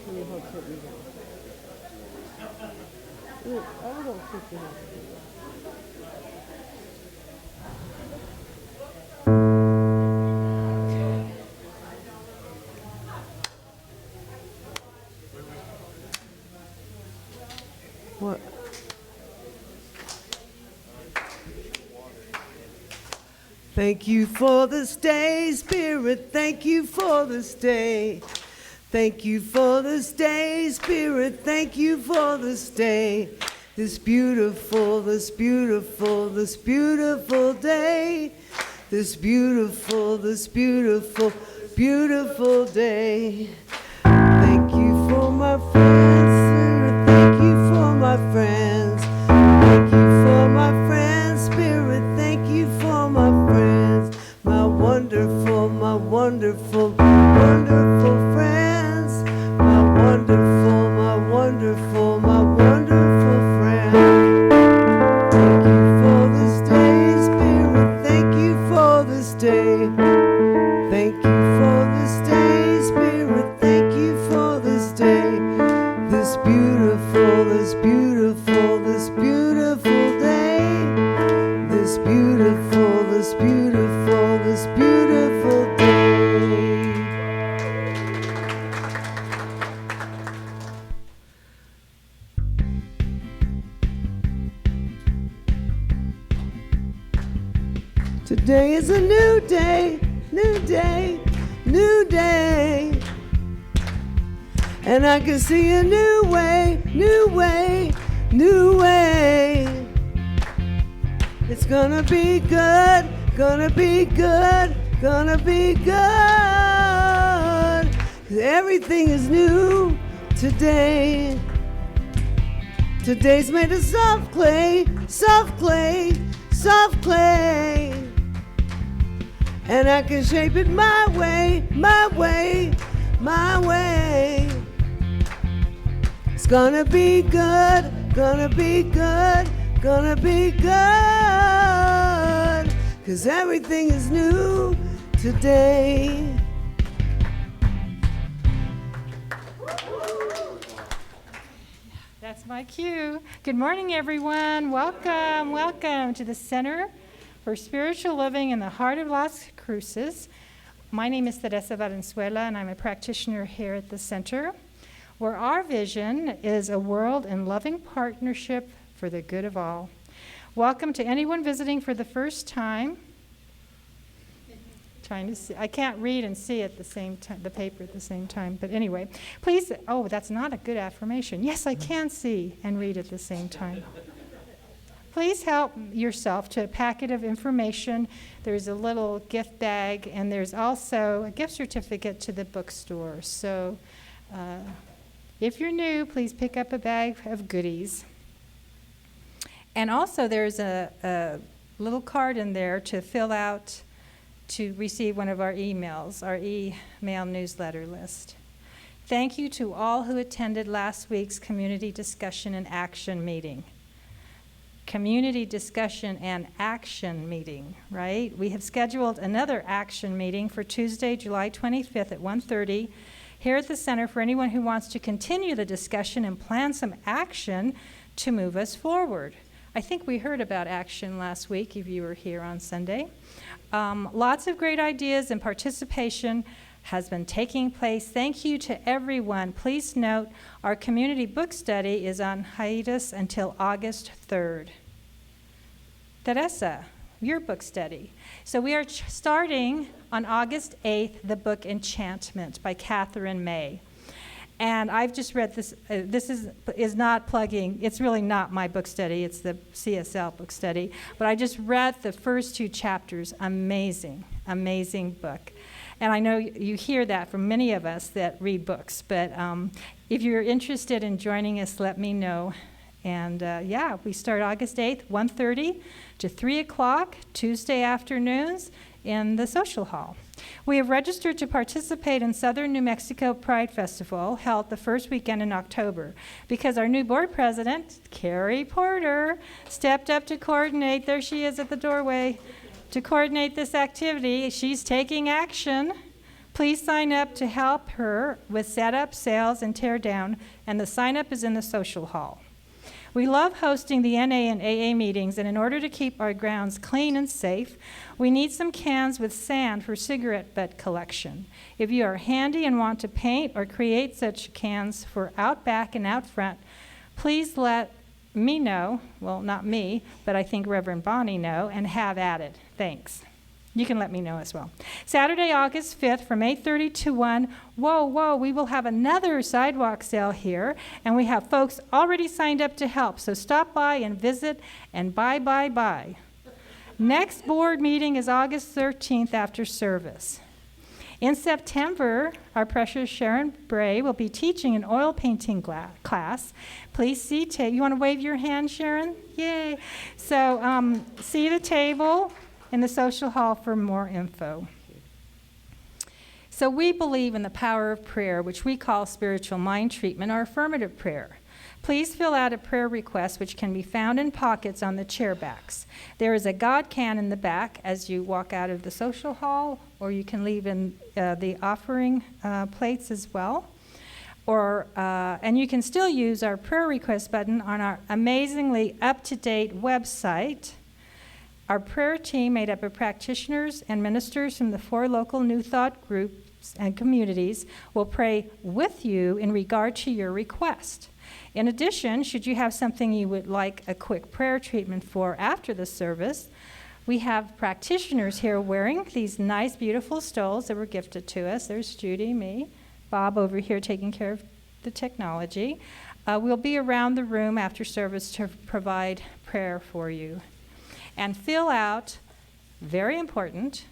Let me hold it down. I don't think you have to do that. What? Thank you for this day, Spirit. Thank you for this day. Thank you for this day, Spirit. Thank you for this day. This beautiful, this beautiful, this beautiful day. This beautiful, beautiful day. Thank you for my friends, Spirit. Thank you for my friends. Thank you for my friends, Spirit. Thank you for my friends. My wonderful, wonderful friends. My wonderful, wonderful friends. Thank you for this day, Spirit. Thank you for this day. Thank you for this day, Spirit. Thank you for this day. This beautiful, day. This beautiful, beautiful day. Today is a new day, new day, new day. And I can see a new way, new way, new way. It's gonna be good, gonna be good, gonna be good. 'Cause everything is new today. Today's made of soft clay, soft clay, soft clay. And I can shape it my way, my way, my way. It's gonna be good, gonna be good, gonna be good. 'Cause everything is new today. That's my cue. Good morning, everyone. Welcome, welcome to the Center for Spiritual Living in the heart of Las Cruces. My name is Teresa Valenzuela, and I'm a practitioner here at the center, where our vision is a world in loving partnership for the good of all. Welcome to anyone visiting for the first time. Trying to see, I can't read and see at the same time, the paper at the same time. But anyway, please, oh, that's not a good affirmation. Yes, I can see and read at the same time. Please help yourself to a packet of information. There's a little gift bag, and there's also a gift certificate to the bookstore. So if you're new, please pick up a bag of goodies. And also there's a little card in there to fill out to receive one of our emails, our email newsletter list. Thank you to all who attended last week's community discussion and action meeting. Community discussion and action meeting, right? We have scheduled another action meeting for Tuesday, July 25th at 1:30 here at the center for anyone who wants to continue the discussion and plan some action to move us forward. I think we heard about action last week if you were here on Sunday. Lots of great ideas and participation has been taking place. Thank you to everyone. Please note our community book study is on hiatus until August 3rd. Teresa, your book study. So we are starting on August 8th, the book Enchantment by Catherine May. And I've just read this. This is not plugging. It's really not my book study. It's the CSL book study. But I just read the first 2 chapters. Amazing, amazing book. And I know you hear that from many of us that read books. But if you're interested in joining us, let me know. And we start August 8th, 1:30 to 3 o'clock, Tuesday afternoons in the social hall. We have registered to participate in Southern New Mexico Pride Festival, held the first weekend in October, because our new board president, Carrie Porter, stepped up to coordinate. There she is at the doorway. To coordinate this activity. She's taking action. Please sign up to help her with setup, sales, and tear down, and the sign up is in the social hall. We love hosting the NA and AA meetings, and in order to keep our grounds clean and safe, we need some cans with sand for cigarette butt collection. If you are handy and want to paint or create such cans for out back and out front, please let me know, well, not me, but I think Reverend Bonnie know, and have at it. Thanks. You can let me know as well. Saturday, August 5th from 8:30 to 1. Whoa, we will have another sidewalk sale here, and we have folks already signed up to help. So stop by and visit and buy. Next board meeting is August 13th after service. In September, our precious Sharon Bray will be teaching an oil painting class. Please see you want to wave your hand, Sharon? Yay. So see the table in the social hall for more info. So we believe in the power of prayer, which we call spiritual mind treatment or affirmative prayer. Please fill out a prayer request, which can be found in pockets on the chair backs. There is a God can in the back as you walk out of the social hall, or you can leave in the offering plates as well. And you can still use our prayer request button on our amazingly up-to-date website. Our prayer team, made up of practitioners and ministers from the 4 local New Thought groups and communities, will pray with you in regard to your request. In addition, should you have something you would like a quick prayer treatment for after the service, we have practitioners here wearing these nice, beautiful stoles that were gifted to us. There's Judy, me, Bob over here taking care of the technology. We'll be around the room after service to provide prayer for you. And fill out, very important,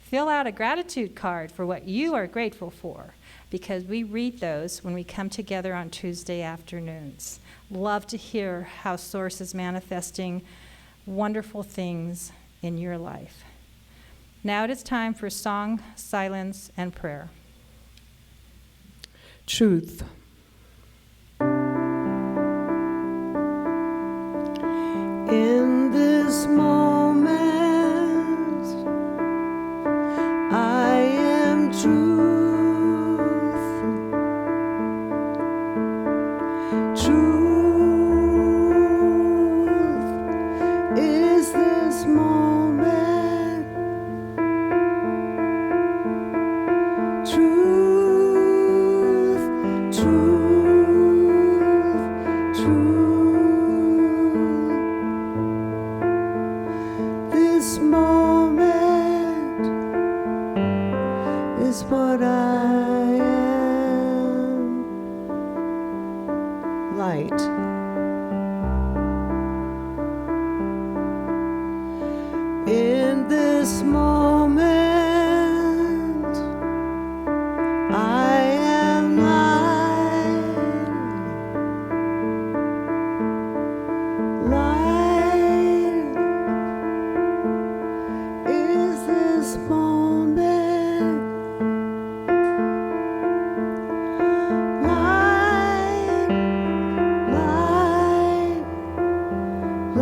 fill out a gratitude card for what you are grateful for, because we read those when we come together on Tuesday afternoons. Love to hear how Source is manifesting wonderful things in your life. Now it is time for song, silence, and prayer. Truth. In this moment, I am truth. Truth is this moment. Truth, truth, truth. This moment is what I am. Light. In this moment, I am light. Light is this moment. Light, light,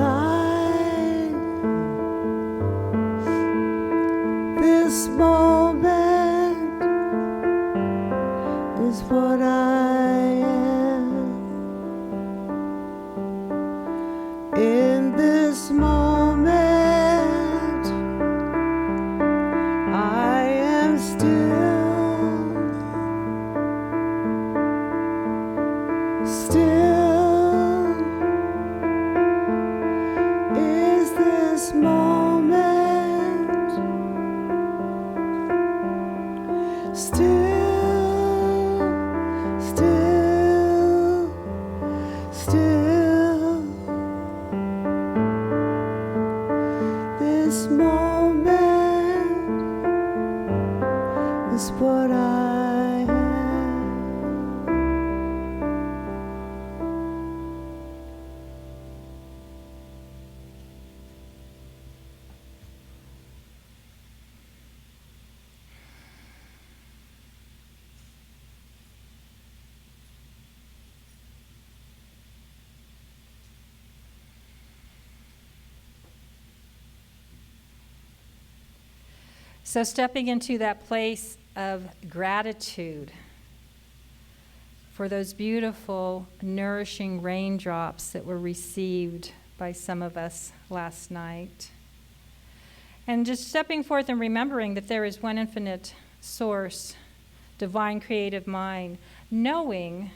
light. This moment is what I am. In this moment, I am still. Still is this moment. Still, still, still. This moment is what I am. So stepping into that place of gratitude for those beautiful, nourishing raindrops that were received by some of us last night. And just stepping forth and remembering that there is one infinite source, divine creative mind, knowing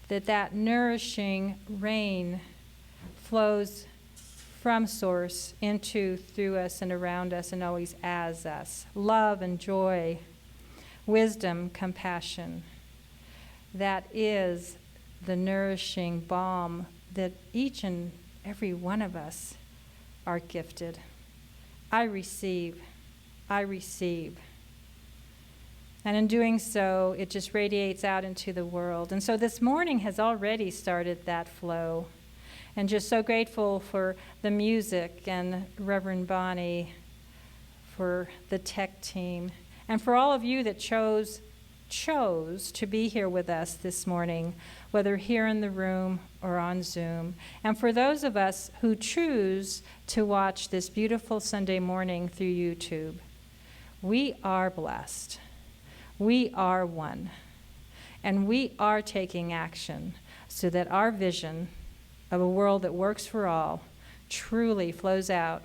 that that nourishing rain flows from source into, through us, and around us, and always as us. Love and joy, wisdom, compassion. That is the nourishing balm that each and every one of us are gifted. I receive. I receive. And in doing so, it just radiates out into the world. And so this morning has already started that flow. And just so grateful for the music and Reverend Bonnie, for the tech team, and for all of you that chose to be here with us this morning, whether here in the room or on Zoom. And for those of us who choose to watch this beautiful Sunday morning through YouTube, we are blessed. We are one. And we are taking action so that our vision of a world that works for all truly flows out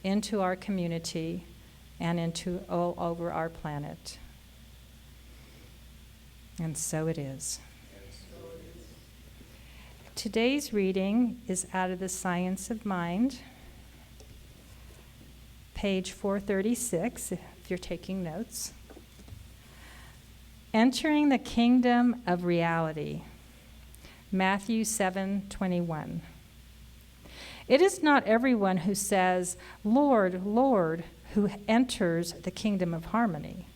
into our community and into all over our planet. And so it is. Today's reading is out of the Science of Mind, page 436, if you're taking notes. Entering the Kingdom of Reality, Matthew 7:21. It is not everyone who says, "Lord, Lord," who enters the kingdom of harmony.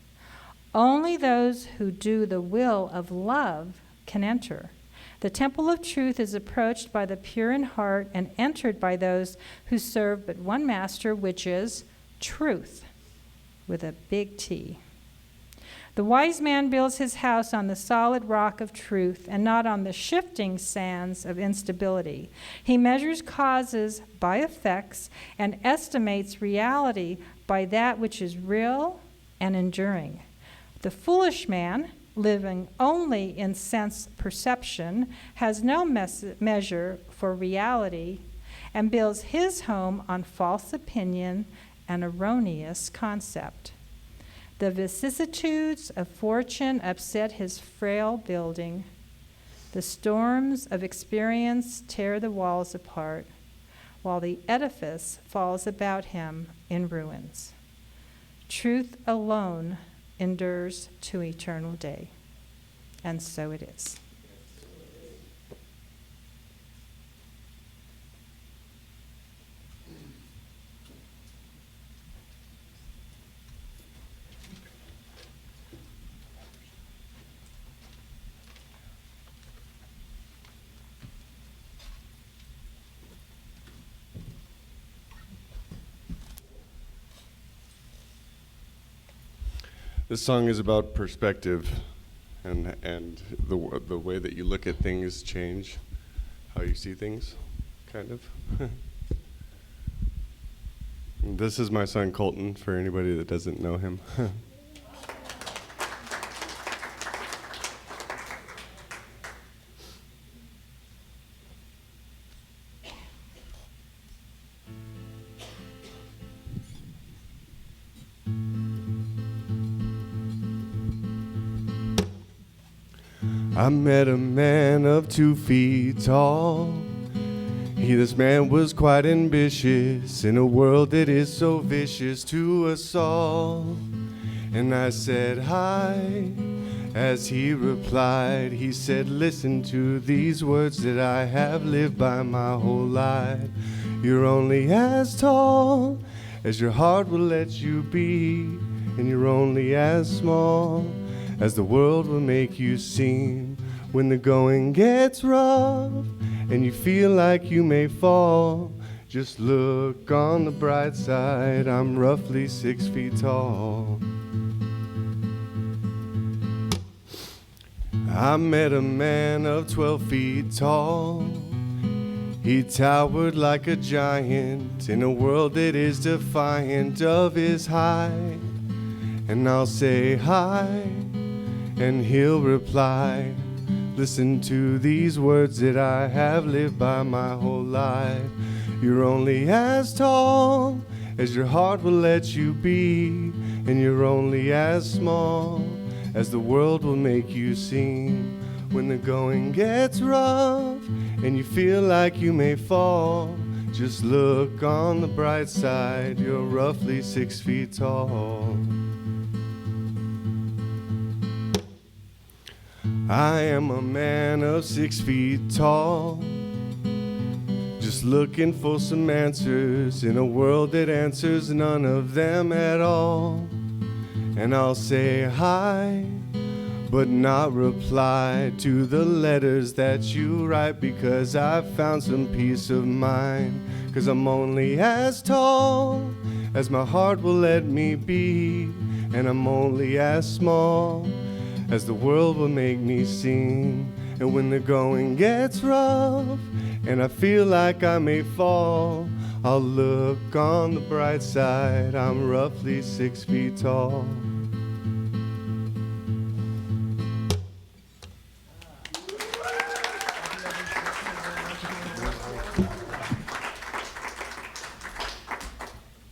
Only those who do the will of love can enter. The temple of truth is approached by the pure in heart and entered by those who serve but one master, which is truth, with a big T. The wise man builds his house on the solid rock of truth and not on the shifting sands of instability. He measures causes by effects and estimates reality by that which is real and enduring. The foolish man, living only in sense perception, has no measure for reality and builds his home on false opinion and erroneous concept. The vicissitudes of fortune upset his frail building. The storms of experience tear the walls apart, while the edifice falls about him in ruins. Truth alone endures to eternal day. And so it is. This song is about perspective and the way that you look at things change, how you see things, kind of. This is my son Colton, for anybody that doesn't know him. I met a man of 2 feet tall. This man was quite ambitious in a world that is so vicious to us all. And I said hi, as he replied. He said, listen to these words that I have lived by my whole life. You're only as tall as your heart will let you be, and you're only as small as the world will make you seem. When the going gets rough and you feel like you may fall, just look on the bright side. I'm roughly 6 feet tall. I met a man of 12 feet tall. He towered like a giant in a world that is defiant of his height. And I'll say hi, and he'll reply, listen to these words that I have lived by my whole life. You're only as tall as your heart will let you be, and you're only as small as the world will make you seem. When the going gets rough and you feel like you may fall, just look on the bright side, you're roughly 6 feet tall. I am a man of 6 feet tall, just looking for some answers in a world that answers none of them at all. And I'll say hi, but not reply to the letters that you write, because I've found some peace of mind. 'Cause I'm only as tall as my heart will let me be, and I'm only as small as the world will make me seem. And when the going gets rough and I feel like I may fall, I'll look on the bright side, I'm roughly 6 feet tall.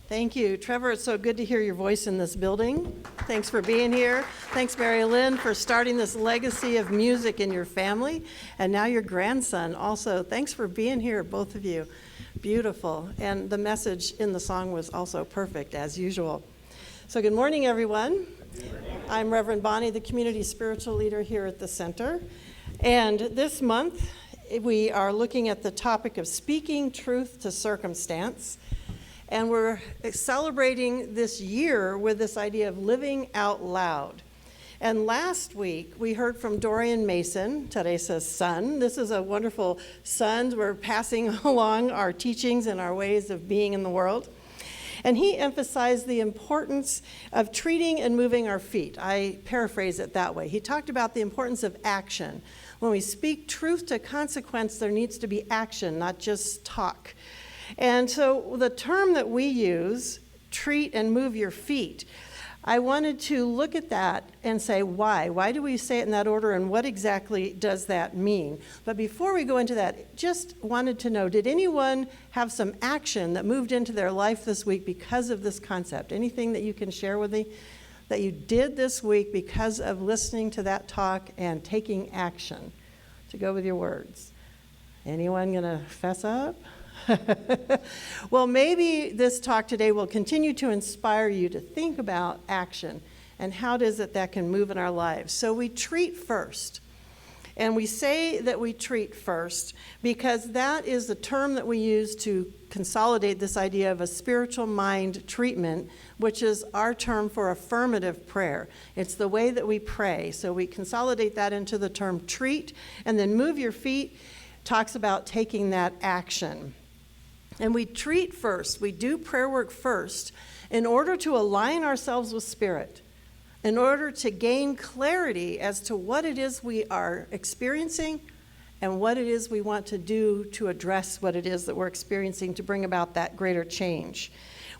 Thank you. Trevor, it's so good to hear your voice in this building. Thanks for being here. Thanks, Mary Lynn, for starting this legacy of music in your family. And now your grandson also. Thanks for being here, both of you. Beautiful. And the message in the song was also perfect, as usual. So good morning, everyone. I'm Reverend Bonnie, the community spiritual leader here at the center. And this month, we are looking at the topic of speaking truth to circumstance. And we're celebrating this year with this idea of living out loud. And last week, we heard from Dorian Mason, Teresa's son. This is a wonderful son. We're passing along our teachings and our ways of being in the world. And he emphasized the importance of treating and moving our feet. I paraphrase it that way. He talked about the importance of action. When we speak truth to consequence, there needs to be action, not just talk. And so the term that we use, treat and move your feet, I wanted to look at that and say why. Why do we say it in that order, and what exactly does that mean? But before we go into that, just wanted to know, did anyone have some action that moved into their life this week because of this concept? Anything that you can share with me that you did this week because of listening to that talk and taking action to go with your words? Anyone gonna fess up? Well, maybe this talk today will continue to inspire you to think about action and how it is that can move in our lives. So we treat first. And we say that we treat first because that is the term that we use to consolidate this idea of a spiritual mind treatment, which is our term for affirmative prayer. It's the way that we pray. So we consolidate that into the term treat, and then move your feet talks about taking that action. And we treat first, we do prayer work first in order to align ourselves with Spirit, in order to gain clarity as to what it is we are experiencing and what it is we want to do to address what it is that we're experiencing to bring about that greater change.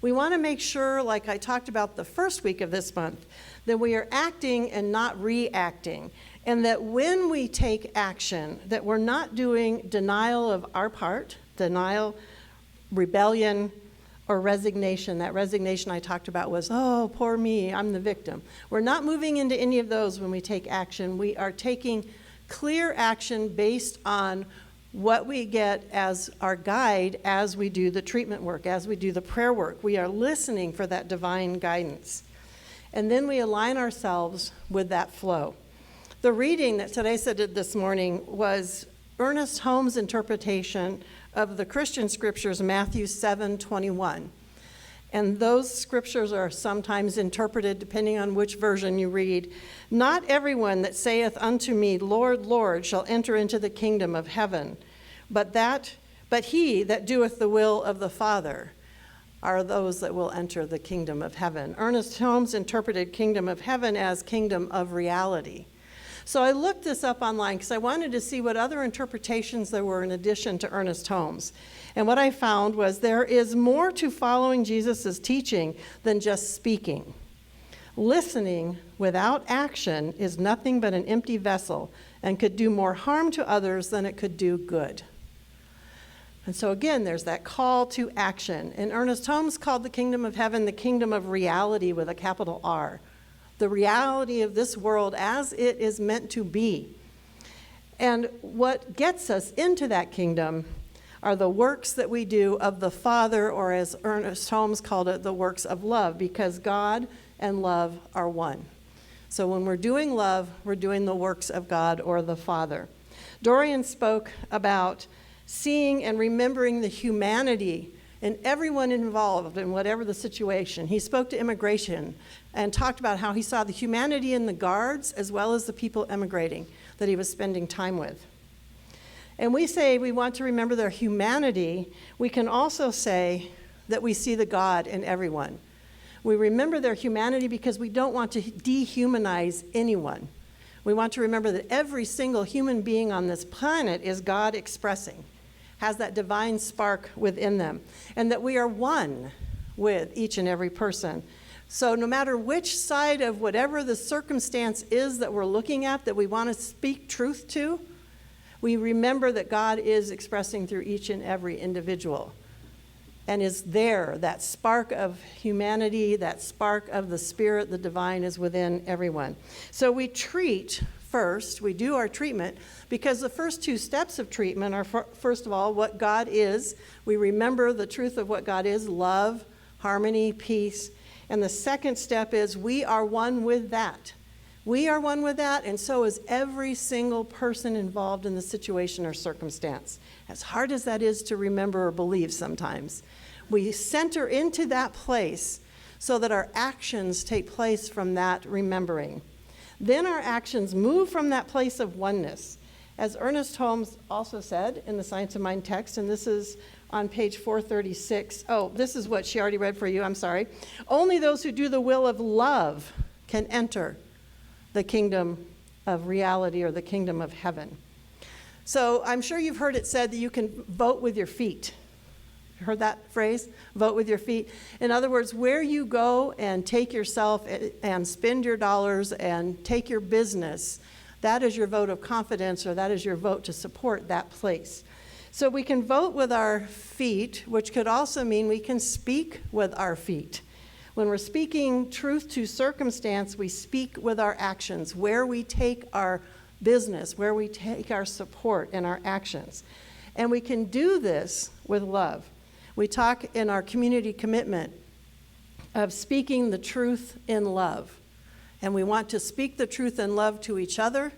We want to make sure, like I talked about the first week of this month, that we are acting and not reacting, and that when we take action, that we're not doing denial of our part, denial, rebellion, or resignation. That resignation I talked about was, oh, poor me, I'm the victim. We're not moving into any of those when we take action. We are taking clear action based on what we get as our guide as we do the treatment work, as we do the prayer work. We are listening for that divine guidance. And then we align ourselves with that flow. The reading that Teresa did this morning was Ernest Holmes' interpretation of the Christian scriptures, Matthew 7:21. And those scriptures are sometimes interpreted, depending on which version you read. Not everyone that saith unto me, Lord, Lord, shall enter into the kingdom of heaven, but he that doeth the will of the Father are those that will enter the kingdom of heaven. Ernest Holmes interpreted kingdom of heaven as kingdom of reality. So I looked this up online because I wanted to see what other interpretations there were in addition to Ernest Holmes. And what I found was there is more to following Jesus' teaching than just speaking. Listening without action is nothing but an empty vessel and could do more harm to others than it could do good. And so again, there's that call to action. And Ernest Holmes called the kingdom of heaven the kingdom of reality with a capital R. The reality of this world as it is meant to be. And what gets us into that kingdom are the works that we do of the Father, or as Ernest Holmes called it, the works of love, because God and love are one. So when we're doing love, we're doing the works of God or the Father. Dorian spoke about seeing and remembering the humanity in everyone involved in whatever the situation. He spoke to immigration and talked about how he saw the humanity in the guards as well as the people emigrating that he was spending time with. And we say we want to remember their humanity. We can also say that we see the God in everyone. We remember their humanity because we don't want to dehumanize anyone. We want to remember that every single human being on this planet is God expressing, has that divine spark within them, and that we are one with each and every person. So no matter which side of whatever the circumstance is that we're looking at, that we want to speak truth to, we remember that God is expressing through each and every individual and is there. That spark of humanity, that spark of the Spirit, the divine is within everyone. So we treat first, we do our treatment, because the first two steps of treatment are, first of all, what God is. We remember the truth of what God is, love, harmony, peace. And the second step is we are one with that. We are one with that, and so is every single person involved in the situation or circumstance. As hard as that is to remember or believe sometimes, we center into that place so that our actions take place from that remembering. Then our actions move from that place of oneness. As Ernest Holmes also said in the Science of Mind text, and this is on page 436. Oh, this is what she already read for you, I'm sorry. Only those who do the will of love can enter the kingdom of reality or the kingdom of heaven. So I'm sure you've heard it said that you can vote with your feet. Heard that phrase? Vote with your feet. In other words, where you go and take yourself and spend your dollars and take your business, that is your vote of confidence, or that is your vote to support that place. So we can vote with our feet, which could also mean we can speak with our feet. When we're speaking truth to circumstance, we speak with our actions, where we take our business, where we take our support and our actions. And we can do this with love. We talk in our community commitment of speaking the truth in love. And we want to speak the truth in love to each other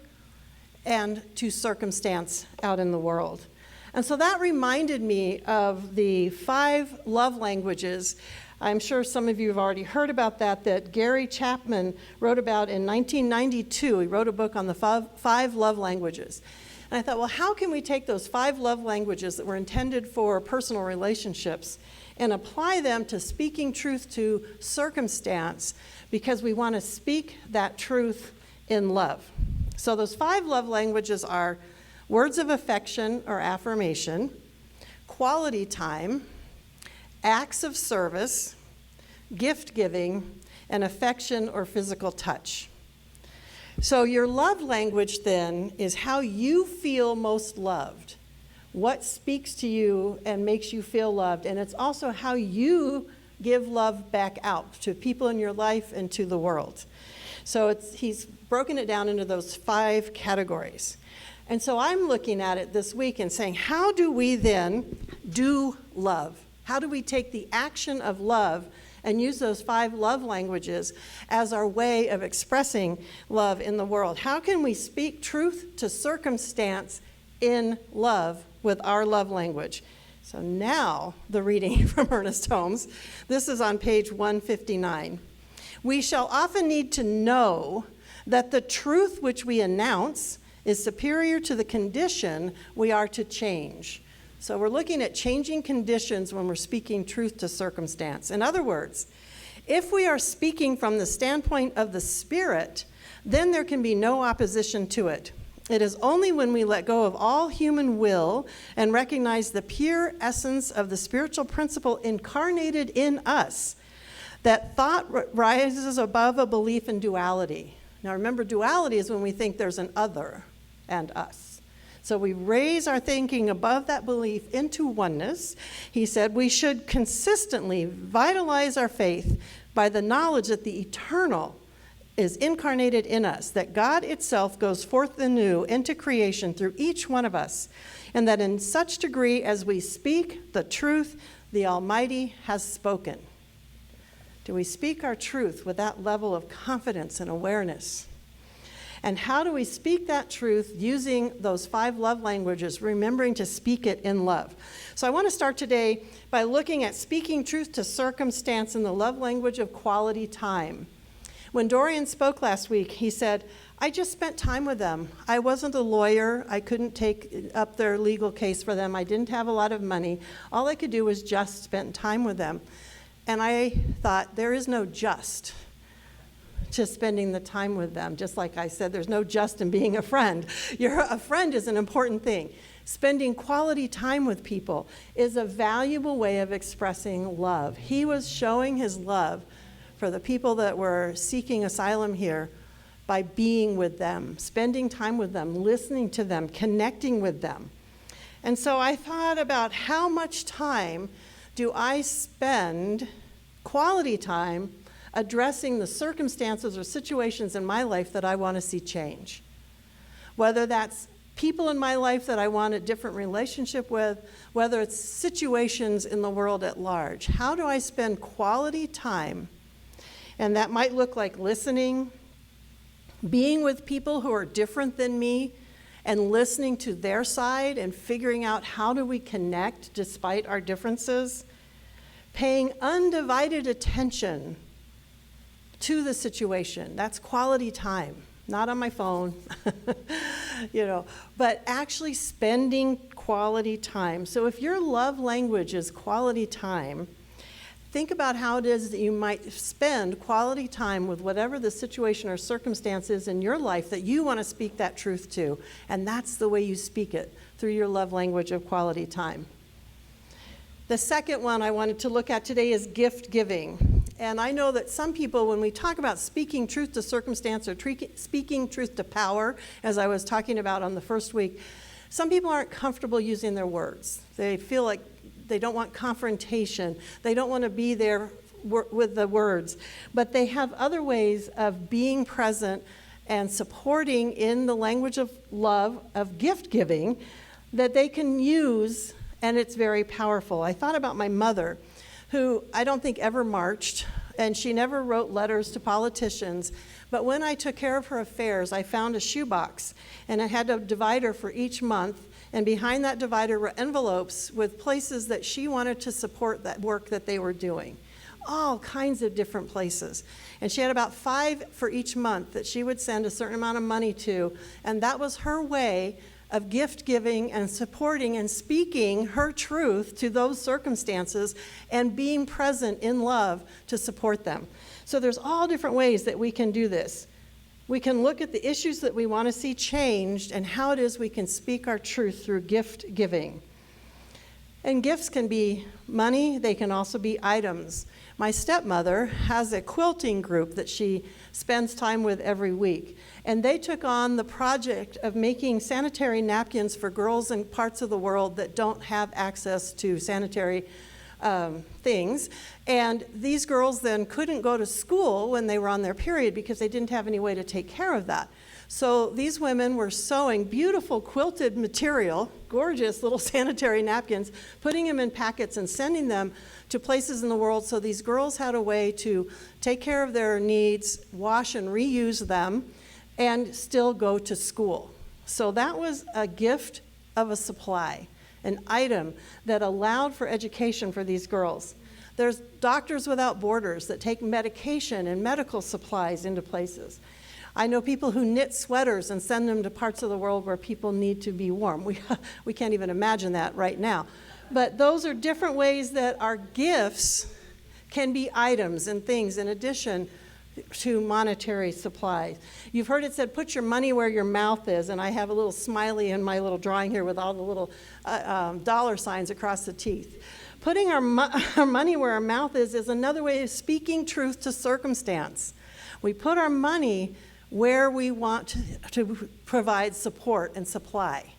and to circumstance out in the world. And so that reminded me of the 5 love languages. I'm sure some of you have already heard about that Gary Chapman wrote about in 1992. He wrote a book on the 5 love languages. And I thought, well, how can we take those 5 love languages that were intended for personal relationships and apply them to speaking truth to circumstance, because we want to speak that truth in love. So those 5 love languages are words of affection or affirmation, quality time, acts of service, gift giving, and affection or physical touch. So your love language then is how you feel most loved, what speaks to you and makes you feel loved, and it's also how you give love back out to people in your life and to the world. So he's broken it down into those 5 categories. And so I'm looking at it this week and saying, how do we then do love? How do we take the action of love and use those 5 love languages as our way of expressing love in the world? How can we speak truth to circumstance in love with our love language? So now the reading from Ernest Holmes. This is on page 159. We shall often need to know that the truth which we announce is superior to the condition we are to change. So we're looking at changing conditions when we're speaking truth to circumstance. In other words, if we are speaking from the standpoint of the Spirit, then there can be no opposition to it. It is only when we let go of all human will and recognize the pure essence of the spiritual principle incarnated in us that thought rises above a belief in duality. Now remember, duality is when we think there's an other and us. So we raise our thinking above that belief into oneness. He said we should consistently vitalize our faith by the knowledge that the eternal is incarnated in us, that God itself goes forth anew into creation through each one of us, and that in such degree as we speak the truth, the Almighty has spoken. Do we speak our truth with that level of confidence and awareness? And how do we speak that truth using those 5 love languages, remembering to speak it in love? So I want to start today by looking at speaking truth to circumstance in the love language of quality time. When Dorian spoke last week, he said, I just spent time with them. I wasn't a lawyer. I couldn't take up their legal case for them. I didn't have a lot of money. All I could do was just spend time with them. And I thought, there is no just to spending the time with them. Just like I said, there's no just in being a friend. A friend is an important thing. Spending quality time with people is a valuable way of expressing love. He was showing his love for the people that were seeking asylum here by being with them, spending time with them, listening to them, connecting with them. And so I thought about how much time do I spend, quality time, addressing the circumstances or situations in my life that I want to see change. Whether that's people in my life that I want a different relationship with, whether it's situations in the world at large. How do I spend quality time? And that might look like listening, being with people who are different than me, and listening to their side and figuring out how do we connect despite our differences, paying undivided attention to the situation. That's quality time, not on my phone, but actually spending quality time. So if your love language is quality time, think about how it is that you might spend quality time with whatever the situation or circumstance is in your life that you want to speak that truth to. And that's the way you speak it, through your love language of quality time. The second one I wanted to look at today is gift giving. And I know that some people, when we talk about speaking truth to circumstance or speaking truth to power, as I was talking about on the first week, some people aren't comfortable using their words. They feel like they don't want confrontation. They don't want to be there with the words. But they have other ways of being present and supporting in the language of love, of gift giving, that they can use, and it's very powerful. I thought about my mother, who I don't think ever marched, and she never wrote letters to politicians. But when I took care of her affairs, I found a shoebox, and it had a divider for each month. And behind that divider were envelopes with places that she wanted to support that work that they were doing. All kinds of different places. And she had about 5 for each month that she would send a certain amount of money to. And that was her way of gift giving and supporting and speaking her truth to those circumstances and being present in love to support them. So there's all different ways that we can do this. We can look at the issues that we want to see changed and how it is we can speak our truth through gift giving. And gifts can be money, they can also be items. My stepmother has a quilting group that she spends time with every week. And they took on the project of making sanitary napkins for girls in parts of the world that don't have access to sanitary things. And these girls then couldn't go to school when they were on their period because they didn't have any way to take care of that. So these women were sewing beautiful quilted material, gorgeous little sanitary napkins, putting them in packets and sending them to places in the world so these girls had a way to take care of their needs, wash and reuse them, and still go to school. So that was a gift of a supply, an item that allowed for education for these girls. There's Doctors Without Borders that take medication and medical supplies into places. I know people who knit sweaters and send them to parts of the world where people need to be warm. We can't even imagine that right now. But those are different ways that our gifts can be items and things in addition to monetary supplies. You've heard it said, put your money where your mouth is, and I have a little smiley in my little drawing here with all the little dollar signs across the teeth. Putting our money where our mouth is another way of speaking truth to circumstance. We put our money where we want to provide support and supply,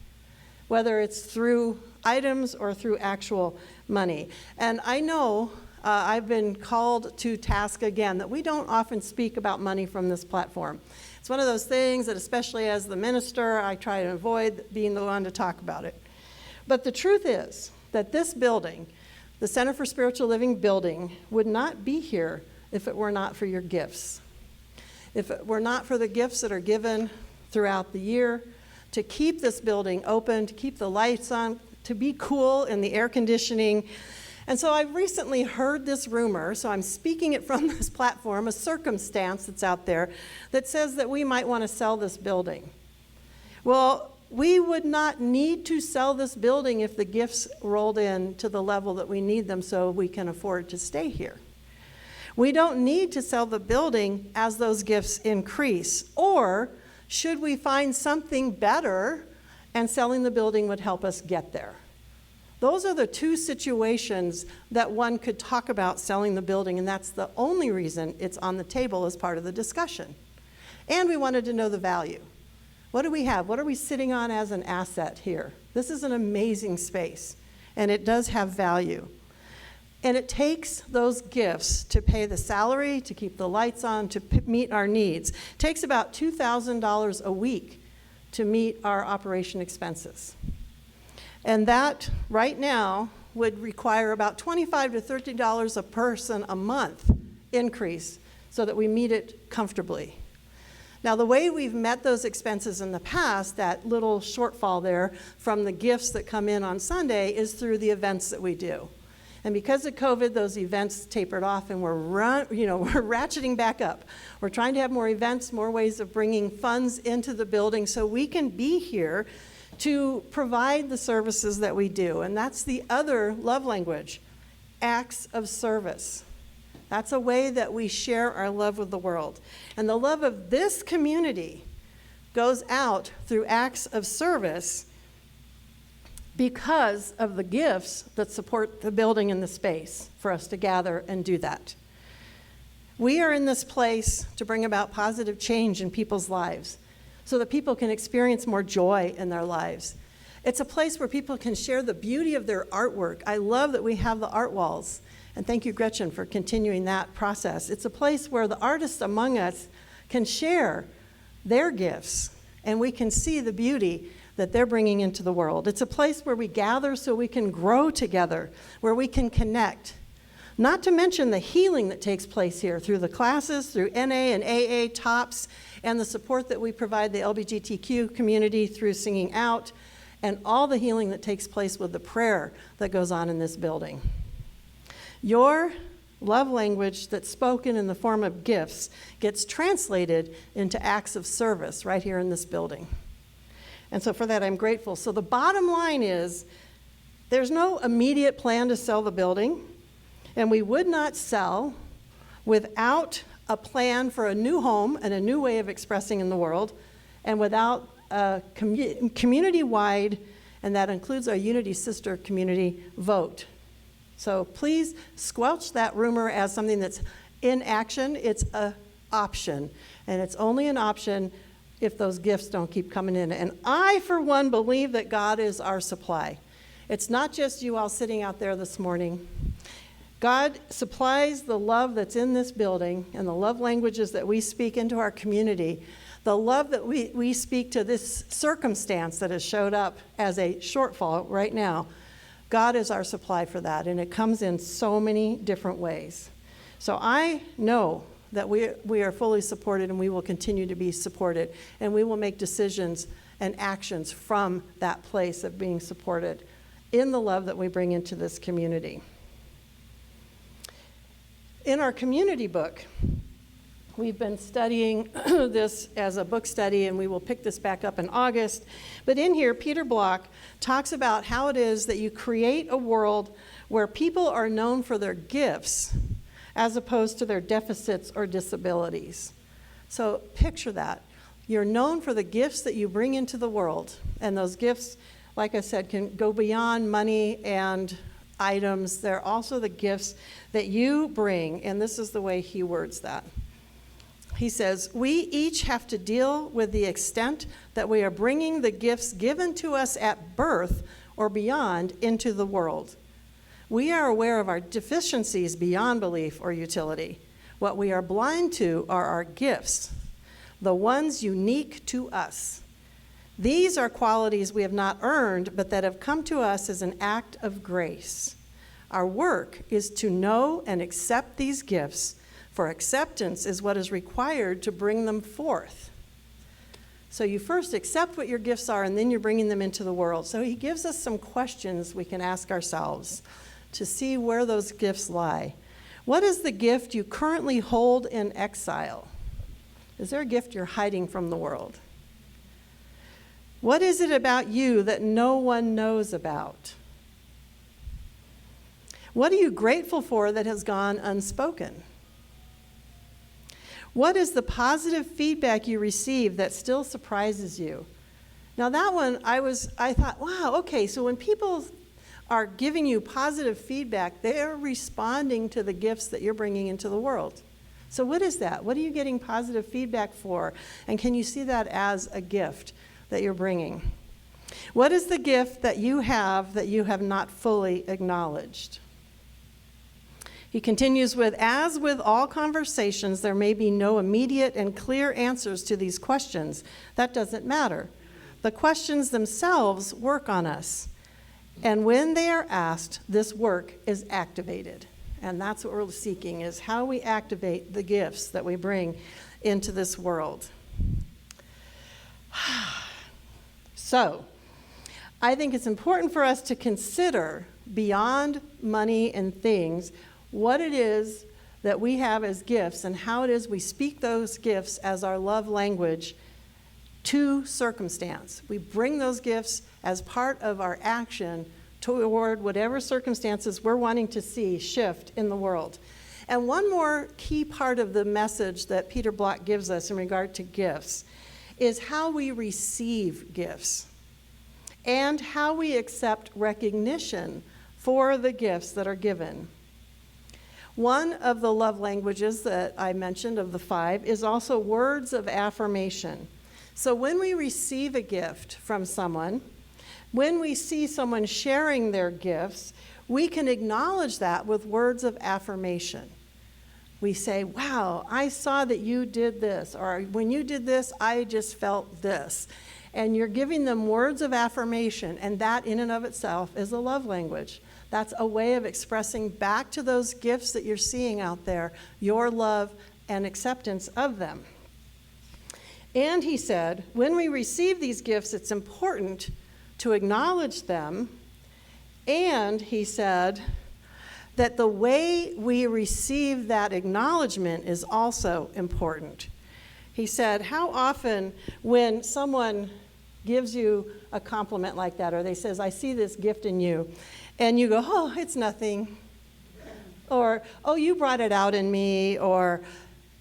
whether it's through items or through actual money. And I know I've been called to task again that we don't often speak about money from this platform. It's one of those things that, especially as the minister, I try to avoid being the one to talk about it. But the truth is that this building, the Center for Spiritual Living building, would not be here if it were not for your gifts. If it were not for the gifts that are given throughout the year to keep this building open, to keep the lights on, to be cool in the air conditioning. And so I've recently heard this rumor, so I'm speaking it from this platform, a circumstance that's out there that says that we might want to sell this building. Well, we would not need to sell this building if the gifts rolled in to the level that we need them so we can afford to stay here. We don't need to sell the building as those gifts increase. Or should we find something better and selling the building would help us get there? Those are the two situations that one could talk about selling the building, and that's the only reason it's on the table as part of the discussion. And we wanted to know the value. What do we have? What are we sitting on as an asset here? This is an amazing space, and it does have value. And it takes those gifts to pay the salary, to keep the lights on, to meet our needs. It takes about $2,000 a week to meet our operation expenses. And that, right now, would require about $25 to $30 a person a month increase so that we meet it comfortably. Now, the way we've met those expenses in the past, that little shortfall there from the gifts that come in on Sunday, is through the events that we do. And because of COVID, those events tapered off, and we're ratcheting back up. We're trying to have more events, more ways of bringing funds into the building so we can be here to provide the services that we do. And that's the other love language, acts of service. That's a way that we share our love with the world. And the love of this community goes out through acts of service because of the gifts that support the building and the space for us to gather and do that. We are in this place to bring about positive change in people's lives so that people can experience more joy in their lives. It's a place where people can share the beauty of their artwork. I love that we have the art walls. And thank you, Gretchen, for continuing that process. It's a place where the artists among us can share their gifts, and we can see the beauty that they're bringing into the world. It's a place where we gather so we can grow together, where we can connect. Not to mention the healing that takes place here through the classes, through NA and AA TOPS, and the support that we provide the LGBTQ community through Singing Out, and all the healing that takes place with the prayer that goes on in this building. Your love language that's spoken in the form of gifts gets translated into acts of service right here in this building. And so for that, I'm grateful. So the bottom line is there's no immediate plan to sell the building, and we would not sell without a plan for a new home and a new way of expressing in the world, and without a community-wide, and that includes our Unity Sister community, vote. So please squelch that rumor as something that's in action. It's an option, and it's only an option if those gifts don't keep coming in. And I, for one, believe that God is our supply. It's not just you all sitting out there this morning. God supplies the love that's in this building and the love languages that we speak into our community, the love that we speak to this circumstance that has showed up as a shortfall right now. God is our supply for that, and it comes in so many different ways. So I know that we are fully supported, and we will continue to be supported, and we will make decisions and actions from that place of being supported in the love that we bring into this community. In our community book, we've been studying this as a book study, and we will pick this back up in August. But in here, Peter Block talks about how it is that you create a world where people are known for their gifts as opposed to their deficits or disabilities. So picture that. You're known for the gifts that you bring into the world, and those gifts, like I said, can go beyond money and items. They're also the gifts that you bring, and this is the way he words that. He says, we each have to deal with the extent that we are bringing the gifts given to us at birth or beyond into the world. We are aware of our deficiencies beyond belief or utility. What we are blind to are our gifts, the ones unique to us. These are qualities we have not earned, but that have come to us as an act of grace. Our work is to know and accept these gifts, for acceptance is what is required to bring them forth. So you first accept what your gifts are, and then you're bringing them into the world. So he gives us some questions we can ask ourselves to see where those gifts lie. What is the gift you currently hold in exile? Is there a gift you're hiding from the world? What is it about you that no one knows about? What are you grateful for that has gone unspoken? What is the positive feedback you receive that still surprises you? Now that one, I thought, wow, okay, so when people are giving you positive feedback, they're responding to the gifts that you're bringing into the world. So what is that? What are you getting positive feedback for? And can you see that as a gift that you're bringing? What is the gift that you have not fully acknowledged? He continues with, as with all conversations, there may be no immediate and clear answers to these questions. That doesn't matter. The questions themselves work on us. And when they are asked, this work is activated. And that's what we're seeking, is how we activate the gifts that we bring into this world. So, I think it's important for us to consider, beyond money and things, what it is that we have as gifts and how it is we speak those gifts as our love language to circumstance. We bring those gifts as part of our action toward whatever circumstances we're wanting to see shift in the world. And one more key part of the message that Peter Block gives us in regard to gifts is how we receive gifts and how we accept recognition for the gifts that are given. One of the love languages that I mentioned of the 5 is also words of affirmation. So when we receive a gift from someone, when we see someone sharing their gifts, we can acknowledge that with words of affirmation. We say, wow, I saw that you did this, or when you did this, I just felt this. And you're giving them words of affirmation, and that in and of itself is a love language. That's a way of expressing back to those gifts that you're seeing out there, your love and acceptance of them. And he said, when we receive these gifts, it's important to acknowledge them, and he said that the way we receive that acknowledgement is also important. He said, how often when someone gives you a compliment like that, or they says, I see this gift in you, and you go, oh, it's nothing, or, oh, you brought it out in me, or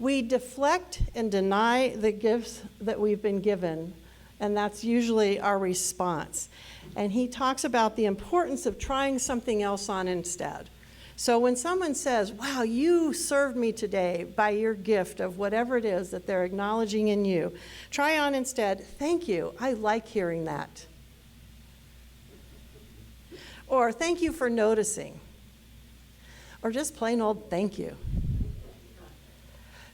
we deflect and deny the gifts that we've been given. And that's usually our response. And he talks about the importance of trying something else on instead. So when someone says, wow, you served me today by your gift of whatever it is that they're acknowledging in you, try on instead, thank you, I like hearing that. Or thank you for noticing. Or just plain old thank you.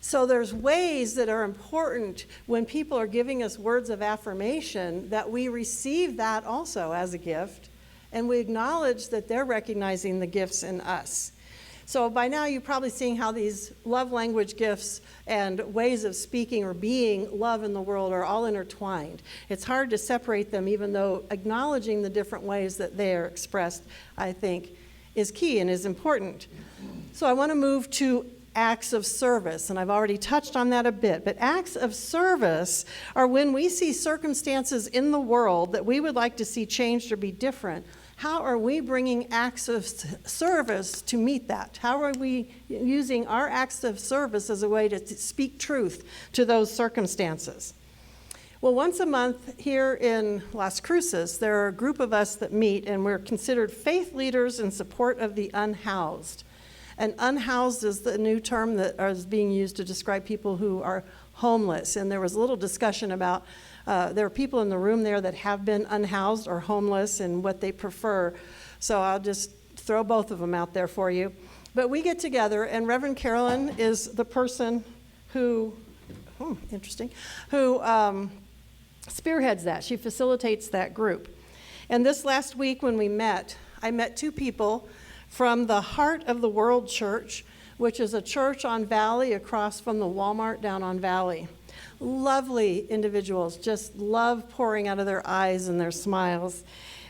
So there's ways that are important when people are giving us words of affirmation that we receive that also as a gift, and we acknowledge that they're recognizing the gifts in us. So by now you're probably seeing how these love language gifts and ways of speaking or being love in the world are all intertwined. It's hard to separate them, even though acknowledging the different ways that they are expressed, I think, is key and is important. So I want to move to acts of service, and I've already touched on that a bit, but acts of service are when we see circumstances in the world that we would like to see changed or be different. How are we bringing acts of service to meet that? How are we using our acts of service as a way to speak truth to those circumstances? Well, once a month here in Las Cruces, there are a group of us that meet, and we're considered faith leaders in support of the unhoused. And unhoused is the new term that is being used to describe people who are homeless. And there was a little discussion about, there are people in the room there that have been unhoused or homeless and what they prefer. So I'll just throw both of them out there for you. But we get together, and Reverend Carolyn is the person who, who spearheads that. She facilitates that group. And this last week when we met, I met two people from the Heart of the World Church, which is a church on Valley across from the Walmart down on Valley. Lovely individuals, just love pouring out of their eyes and their smiles.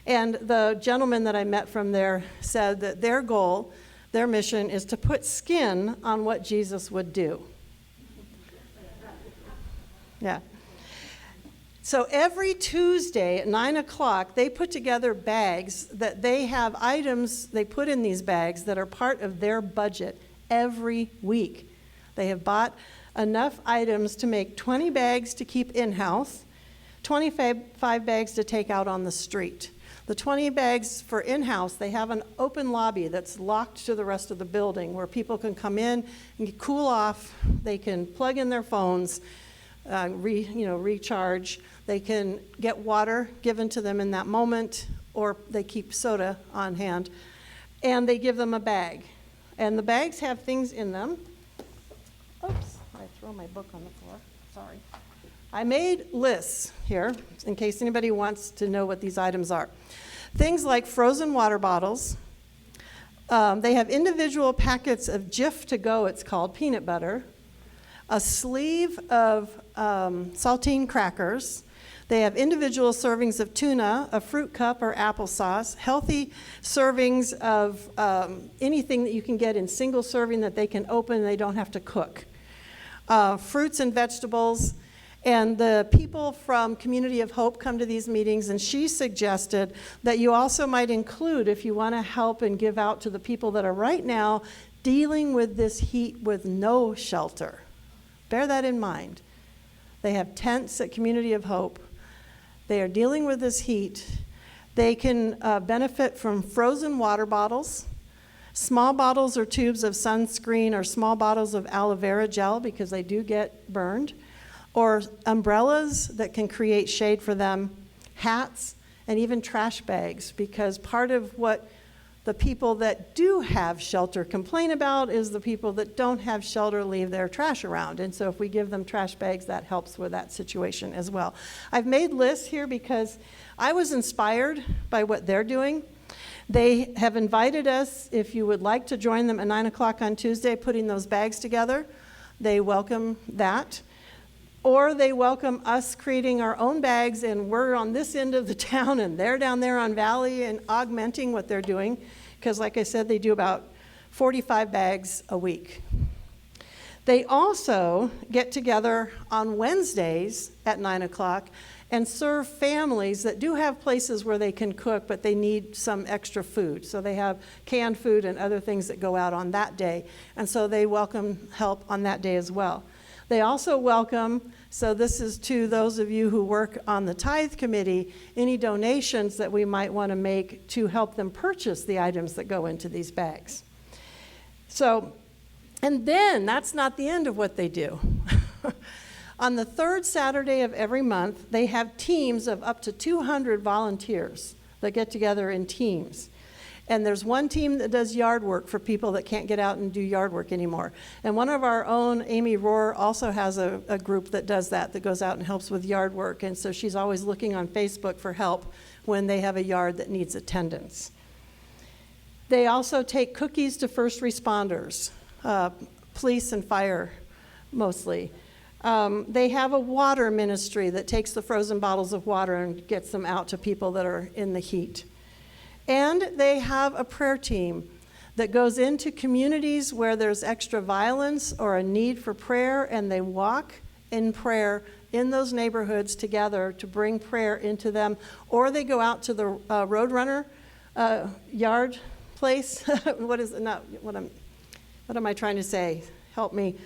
And the gentleman that I met from there said that their goal, their mission, is to put skin on what Jesus would do. Yeah. So every Tuesday at 9 o'clock, they put together bags that they have items they put in these bags that are part of their budget every week. They have bought enough items to make 20 bags to keep in-house, 25 bags to take out on the street. The 20 bags for in-house, they have an open lobby that's locked to the rest of the building where people can come in and cool off. They can plug in their phones, recharge. They can get water given to them in that moment, or they keep soda on hand, and they give them a bag. And the bags have things in them. Oops, I throw my book on the floor. Sorry. I made lists here in case anybody wants to know what these items are. Things like frozen water bottles. They have individual packets of Jif to go, it's called, peanut butter. A sleeve of saltine crackers. They have individual servings of tuna, a fruit cup or applesauce, healthy servings of anything that you can get in single serving that they can open and they don't have to cook. Fruits and vegetables. And the people from Community of Hope come to these meetings, and she suggested that you also might include, if you want to help and give out to the people that are right now dealing with this heat with no shelter. Bear that in mind. They have tents at Community of Hope. They are dealing with this heat. They can benefit from frozen water bottles, small bottles or tubes of sunscreen, or small bottles of aloe vera gel because they do get burned, or umbrellas that can create shade for them, hats, and even trash bags, because part of what the people that do have shelter complain about is the people that don't have shelter leave their trash around. And so if we give them trash bags, that helps with that situation as well. I've made lists here because I was inspired by what they're doing. They have invited us, if you would like to join them at 9 o'clock on Tuesday, putting those bags together. They welcome that. Or they welcome us creating our own bags, and we're on this end of the town and they're down there on Valley, and augmenting what they're doing. Because like I said, they do about 45 bags a week. They also get together on Wednesdays at 9 o'clock and serve families that do have places where they can cook, but they need some extra food. So they have canned food and other things that go out on that day. And so they welcome help on that day as well. They also welcome, so this is to those of you who work on the tithe committee, any donations that we might want to make to help them purchase the items that go into these bags. So, and then that's not the end of what they do. On the third Saturday of every month, they have teams of up to 200 volunteers that get together in teams. And there's one team that does yard work for people that can't get out and do yard work anymore. And one of our own, Amy Rohr, also has a group that does that goes out and helps with yard work. And so she's always looking on Facebook for help when they have a yard that needs attendance. They also take cookies to first responders, police and fire mostly. They have a water ministry that takes the frozen bottles of water and gets them out to people that are in the heat. And they have a prayer team that goes into communities where there's extra violence or a need for prayer, and they walk in prayer in those neighborhoods together to bring prayer into them. Or they go out to the Roadrunner yard place. What am I trying to say? help me.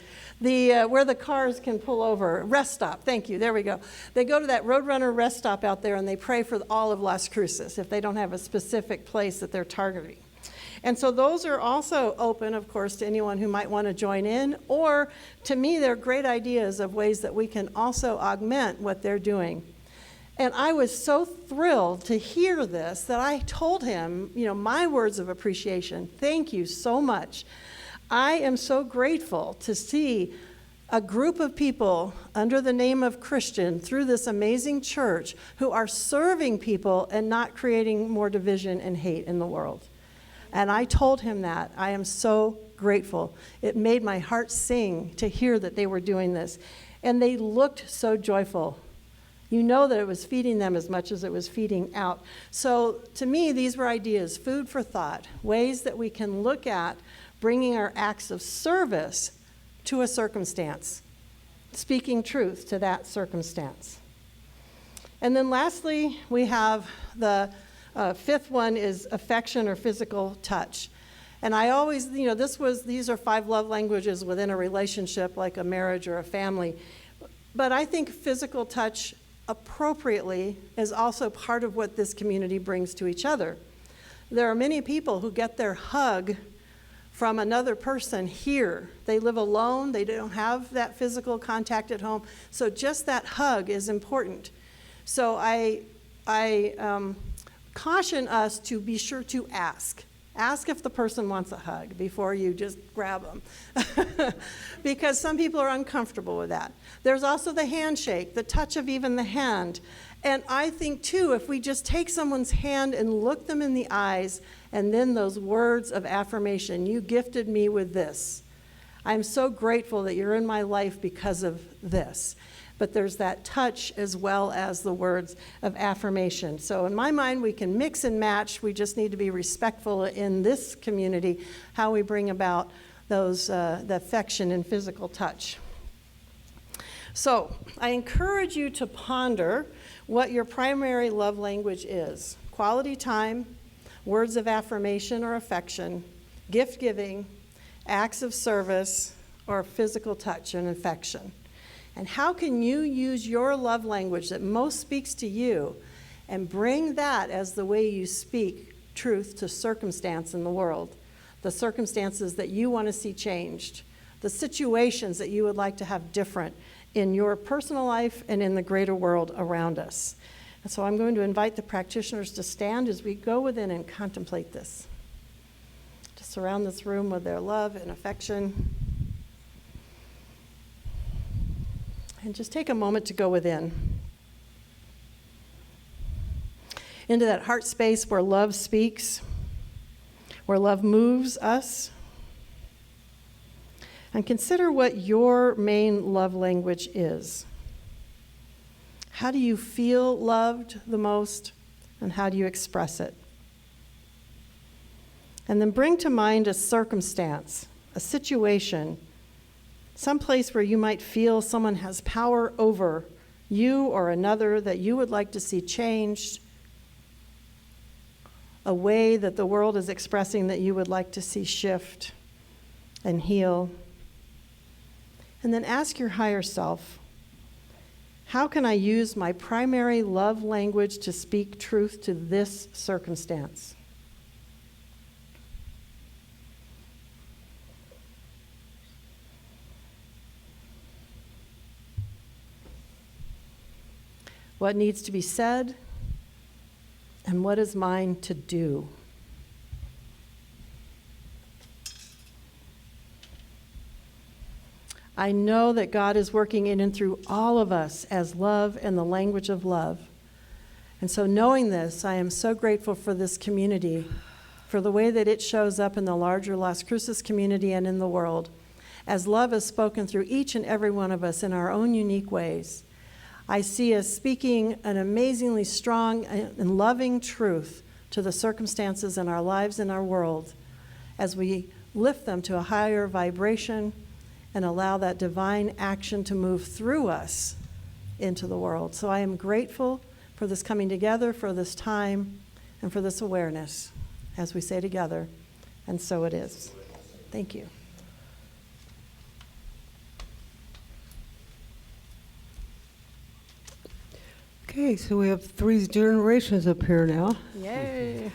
Where the cars can pull over, rest stop, thank you, there we go. They go to that Roadrunner rest stop out there and they pray for all of Las Cruces if they don't have a specific place that they're targeting. And so those are also open, of course, to anyone who might want to join in, or to me, they're great ideas of ways that we can also augment what they're doing. And I was so thrilled to hear this that I told him, my words of appreciation. Thank you so much. I am so grateful to see a group of people under the name of Christian through this amazing church who are serving people and not creating more division and hate in the world. And I told him that. I am so grateful. It made my heart sing to hear that they were doing this. And they looked so joyful. You know that it was feeding them as much as it was feeding out. So to me, these were ideas, food for thought, ways that we can look at bringing our acts of service to a circumstance, speaking truth to that circumstance. And then lastly, we have the fifth one is affection or physical touch. And I always, these are 5 love languages within a relationship like a marriage or a family. But I think physical touch appropriately is also part of what this community brings to each other. There are many people who get their hug from another person here. They live alone, they don't have that physical contact at home, so just that hug is important. So I caution us to be sure to ask. Ask if the person wants a hug before you just grab them, because some people are uncomfortable with that. There's also the handshake, the touch of even the hand. And I think, too, if we just take someone's hand and look them in the eyes, and then those words of affirmation, you gifted me with this. I'm so grateful that you're in my life because of this. But there's that touch as well as the words of affirmation. So in my mind, we can mix and match. We just need to be respectful in this community, how we bring about those the affection and physical touch. So I encourage you to ponder what your primary love language is. Quality time, words of affirmation or affection, gift giving, acts of service, or physical touch and affection. And how can you use your love language that most speaks to you and bring that as the way you speak truth to circumstance in the world, the circumstances that you want to see changed, the situations that you would like to have different in your personal life and in the greater world around us. And so I'm going to invite the practitioners to stand as we go within and contemplate this. To surround this room with their love and affection. And just take a moment to go within. Into that heart space where love speaks, where love moves us. And consider what your main love language is. How do you feel loved the most, and how do you express it? And then bring to mind a circumstance, a situation, some place where you might feel someone has power over you or another that you would like to see changed, a way that the world is expressing that you would like to see shift and heal. And then ask your higher self, how can I use my primary love language to speak truth to this circumstance? What needs to be said, and what is mine to do? I know that God is working in and through all of us as love and the language of love. And so knowing this, I am so grateful for this community, for the way that it shows up in the larger Las Cruces community and in the world, as love is spoken through each and every one of us in our own unique ways. I see us speaking an amazingly strong and loving truth to the circumstances in our lives and our world as we lift them to a higher vibration and allow that divine action to move through us into the world. So I am grateful for this coming together, for this time, and for this awareness as we say together, and so it is. Thank you. Okay, so we have 3 generations up here now. Yay.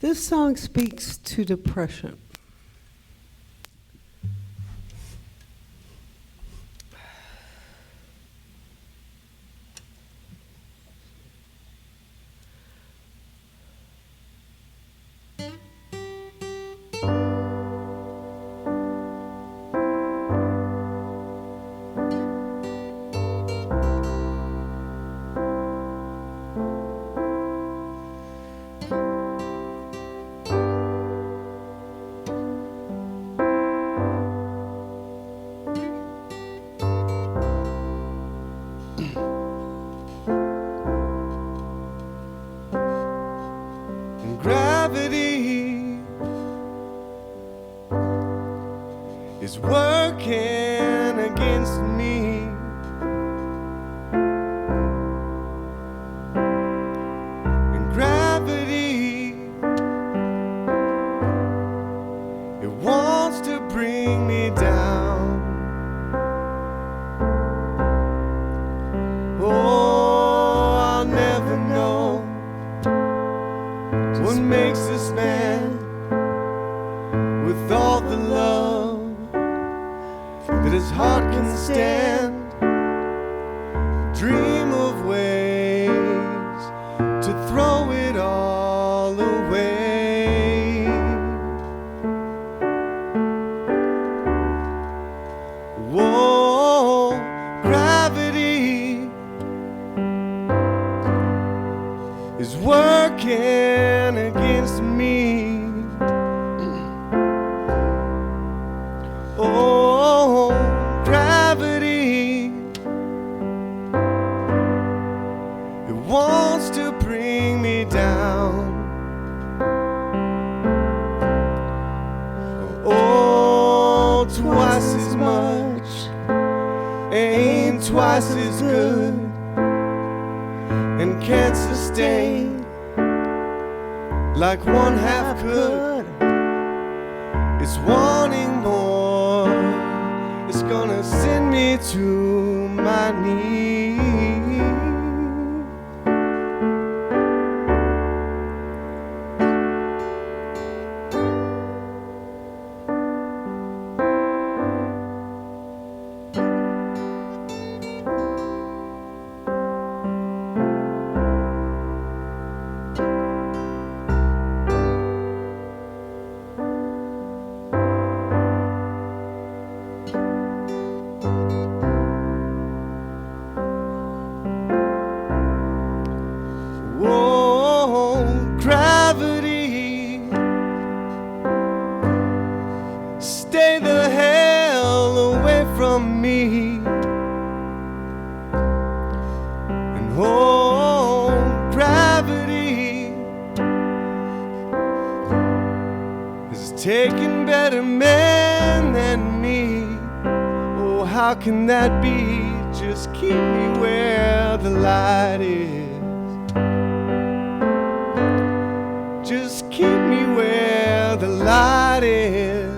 This song speaks to depression. Gravity is working against me. And gravity, it wants to bring me down. Oh, I'll never know what makes this man with all the love that his heart can stand. Dream of ways to throw it all away. Whoa, gravity is working against me. Oh, gravity, it wants to bring me down. Oh, twice as much ain't twice as good, and can't sustain like one half could. It's wanting more, it's gonna send me to my knees. Whoa, gravity, stay the hell away from me. And oh, gravity has taken better men than me. Oh, how can that be? Just keep me where the light is. Just keep me where the light is.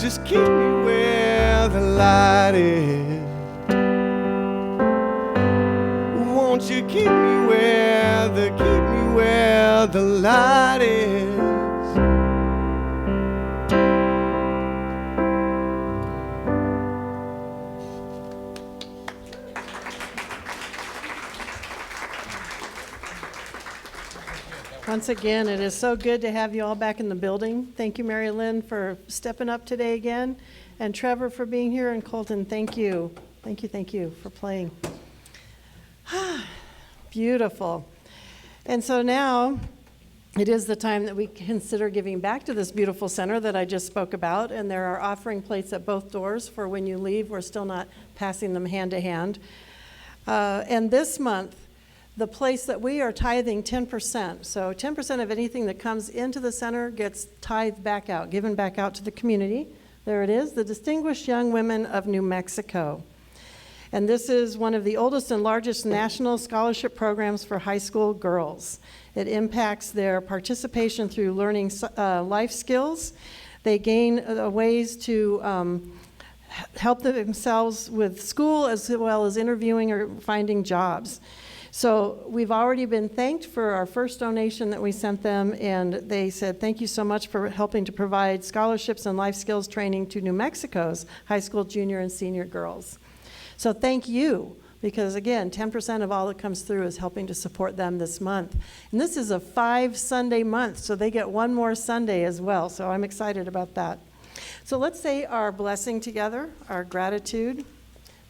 Just keep me where the light is. Won't you keep me where the light is? Once again, it is so good to have you all back in the building. Thank you, Mary Lynn, for stepping up today again. And Trevor for being here. And Colton, thank you. Thank you for playing. Beautiful. And so now it is the time that we consider giving back to this beautiful center that I just spoke about. And there are offering plates at both doors for when you leave. We're still not passing them hand to hand. And this month, the place that we are tithing 10%. So 10% of anything that comes into the center gets tithed back out, given back out to the community. There it is, the Distinguished Young Women of New Mexico. And this is one of the oldest and largest national scholarship programs for high school girls. It impacts their participation through learning life skills. They gain ways to help themselves with school as well as interviewing or finding jobs. So we've already been thanked for our first donation that we sent them, and they said, thank you so much for helping to provide scholarships and life skills training to New Mexico's high school junior and senior girls. So thank you, because again, 10% of all that comes through is helping to support them this month. And this is a 5-Sunday month, so they get one more Sunday as well, so I'm excited about that. So let's say our blessing together, our gratitude.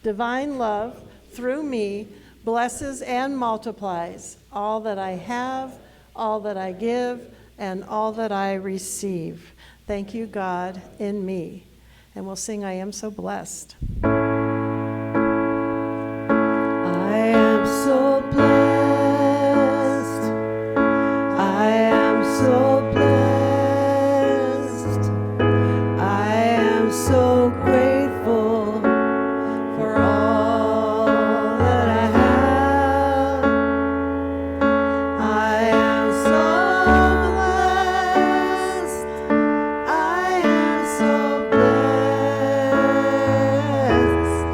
Divine love, through me, blesses and multiplies all that I have, all that I give, and all that I receive. Thank you, God, in me. And we'll sing, I Am So Blessed. I am so blessed. I am so blessed. I am so grateful for all that I have. I am so blessed. I am so blessed.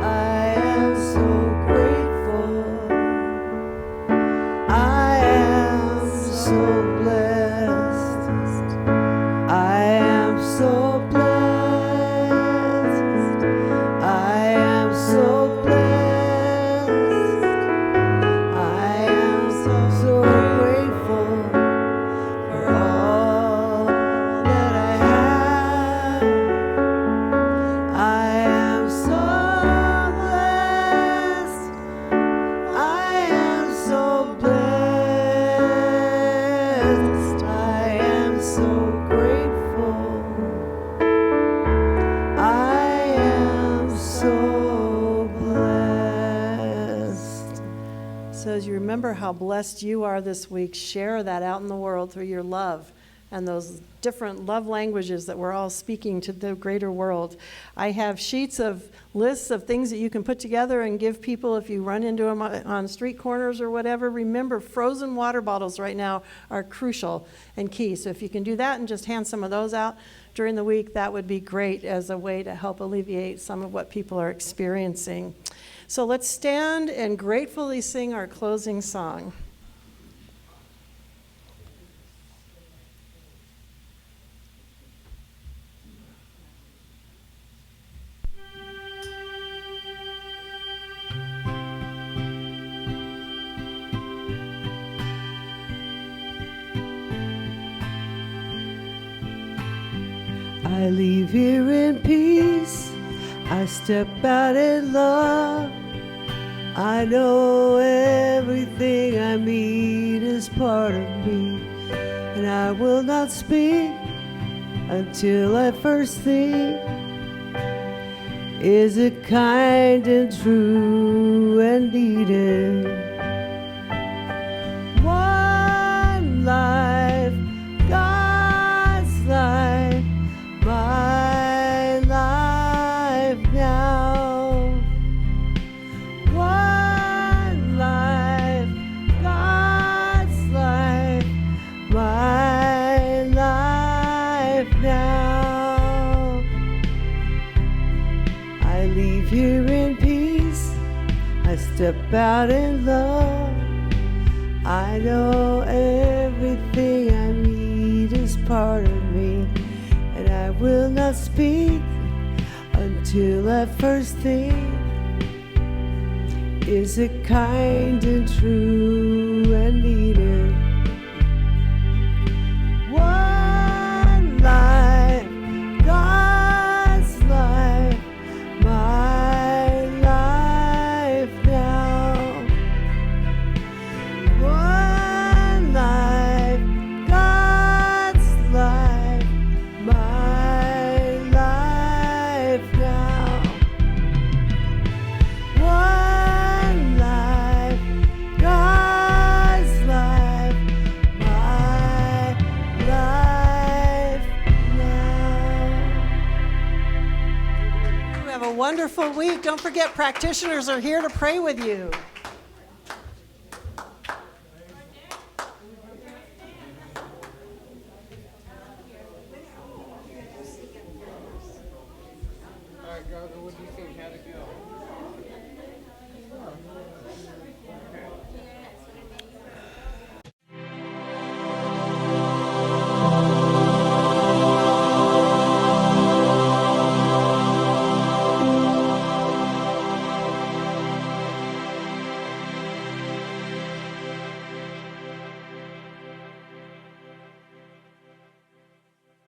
I am so grateful. I am so blessed. I am so blessed. I am so blessed. I am so grateful for all that I have. I am so blessed. I am so blessed. I am so grateful. I am so blessed. So as you remember how blessed you are this week, share that out in the world through your love and those different love languages that we're all speaking to the greater world. I have sheets of lists of things that you can put together and give people if you run into them on street corners or whatever. Remember, frozen water bottles right now are crucial and key. So if you can do that and just hand some of those out during the week, that would be great as a way to help alleviate some of what people are experiencing. So let's stand and gratefully sing our closing song. I leave here in peace. I step out in love. I know everything I meet is part of me, and I will not speak until I first think. Is it kind and true and needed? One life, God's life, my life now. One life, God's life, my life now. I leave here in peace. I step out in love. I know everything I need is part of me, and I will not speak until I first think. Is it kind and true and needed? One life, God's life, my life now. One life, God's life, my life now. One life, God's life, my life now. You have a wonderful week. Don't forget, practitioners are here to pray with you.